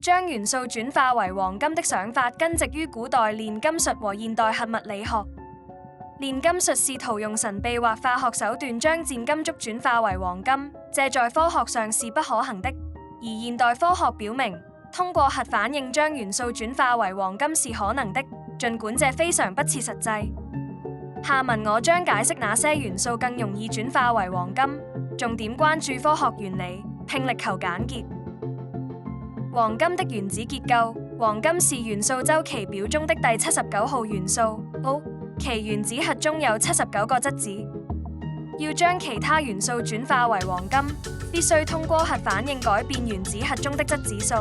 將元素轉化為黃金的想法根植於古代煉金術和現代核物理學。煉金術試圖用神秘或化學手段將賤金屬轉化為黃金，這在科學上是不可行的。而現代科學表明，通過核反應將元素轉化為黃金是可能的，儘管這非常不切實際。下文我將解釋哪些元素更容易轉化為黃金，重點關注科學原理，拼力求簡潔。黃金的原子結構：黃金是元素週期表中的第79號元素，O，其原子核中有79個質子。要將其他元素轉化為黃金，必須通過核反應改變原子核中的質子數。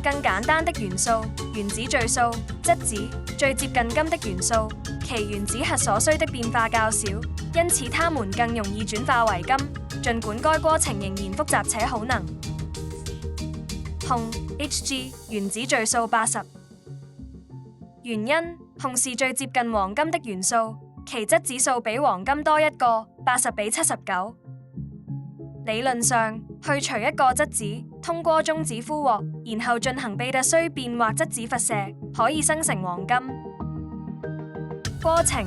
更簡單的元素，原子序數，質子，最接近金的元素，其原子核所需的變化較少，因此它們更容易轉化為金，儘管該過程仍然複雜且耗能。汞 Hg 原子序數80，原因汞是最接近黃金的元素，其質子數比黃金多一個，80比79。理論上，去除一個質子，通過中子俘獲，然後進行貝塔烯變或質子發射，可以生成黃金。過程：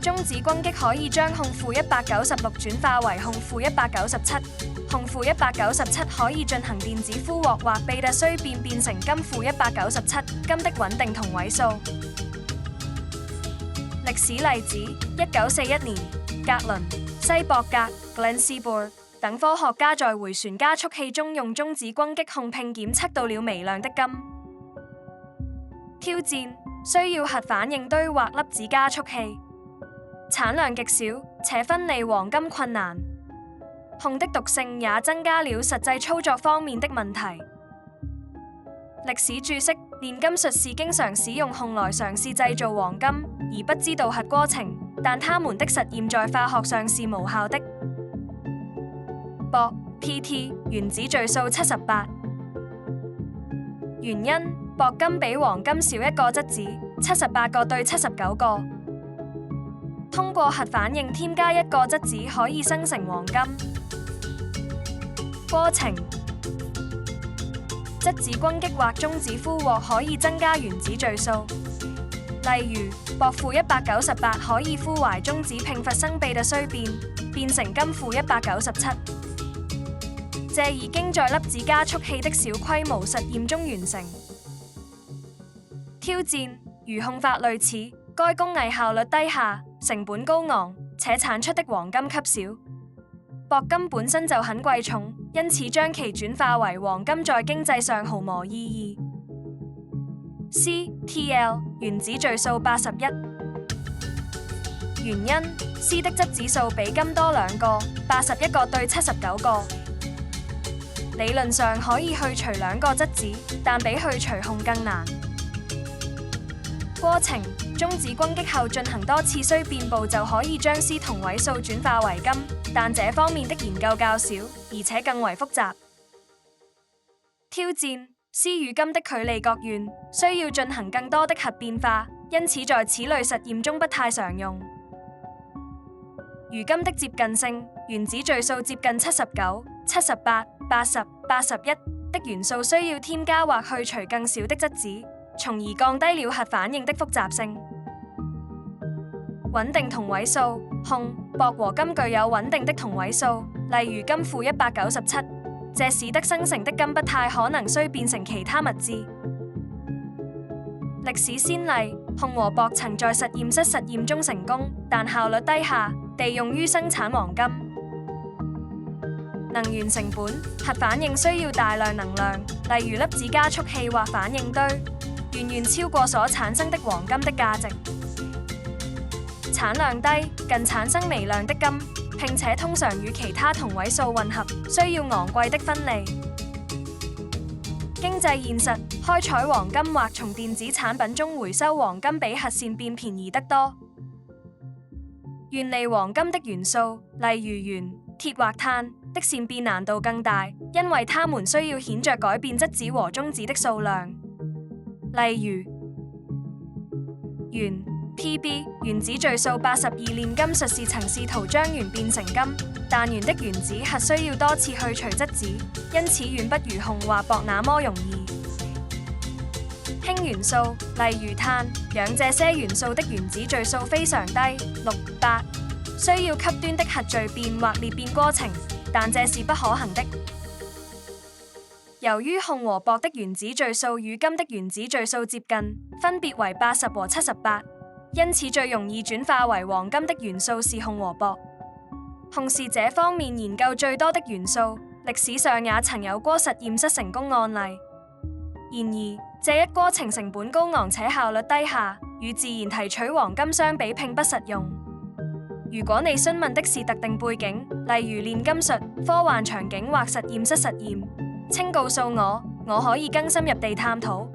中子轟擊可以將汞-196轉化為汞-197，汞-197可以進行電子俘獲或貝塔烯變成金-197，金的穩定同位素。歷史例子：1941年，格倫、西博格 （Glenn Seaborg） 等科學家在迴旋加速器中用中子轟擊汞並檢測到了微量的金。挑戰：需要核反應堆或粒子加速器，產量極少，且分離黃金困難。汞的毒性也增加了實際操作方面的問題。歷史注釋：煉金術士經常使用汞來嘗試製造黃金，而不知道核過程，但他們的實驗在化學上是無效的。鉑 Pt 原子序數78，原因鉑金比黃金少一個質子，78個對79個。通過核反應添加一個質子可以生成黃金。過程：質子轟擊或中子俘獲可以增加原子序數，例如鉑-198可以俘壞中子並發生貝塔烯變，變成金-197。這已經在粒子加速器的小規模實驗中完成。挑戰：與汞法類似，該工藝效率低下，成本高昂，且產出的黃金級少。鉑金本身就很貴重，因此將其轉化為黃金在經濟上毫無意義。CTL 原子序數81，原因C的質子數比金多2個，81個對79個。理論上可以去除2個質子，但比去除汞更難。過程：中子轟擊後進行多次烯變步就可以將 C 同位素轉化為金，但這方面的研究較少，而且更為複雜。挑戰： C 與金的距離各遠，需要進行更多的核變化，因此在此類實驗中不太常用。與金的接近性：原子序數接近79、78、80、81的元素需要添加或去除更少的質子，從而降低了核反應的複雜性。穩定同位素：汞、鉑和金具有穩定的同位素，例如金-197，這使得生成的金不太可能烯變成其他物質。歷史先例：汞和鉑曾在實驗室實驗中成功，但效率低下，地用於生產黃金。能源成本：核反應需要大量能量，例如粒子加速器或反應堆，遠遠超過所產生的黃金的價值。產量低，僅產生微量的金，並且通常與其他同位素混合，需要昂貴的分離。經濟現實：開採黃金或從電子產品中回收黃金比核線變便宜得多。遠離黃金的元素，例如鉛、鐵或碳的線變難度更大，因為它們需要顯著改變質子和中子的數量。例如鉛 Pb 原子序數82煉金術士曾試圖將鉛變成金，但鉛的原子核需要多次去除質子，因此遠不如汞或鉑那麼容易。氫元素，例如碳、氧這些元素的原子序數非常低，6、8，需要極端的核聚變或裂變過程，但這是不可行的。由於汞和鉑的原子序數與金的原子序數接近，分別為80和78，因此最容易轉化為黃金的元素是汞和鉑。汞是這方面研究最多的元素，歷史上也曾有過實驗室成功案例。然而，這一過程成本高昂且效率低下，與自然提取黃金相比並不實用。如果你詢問的是特定背景，例如煉金術、科幻場景或實驗室實驗，請告訴我，我可以更深入地探討。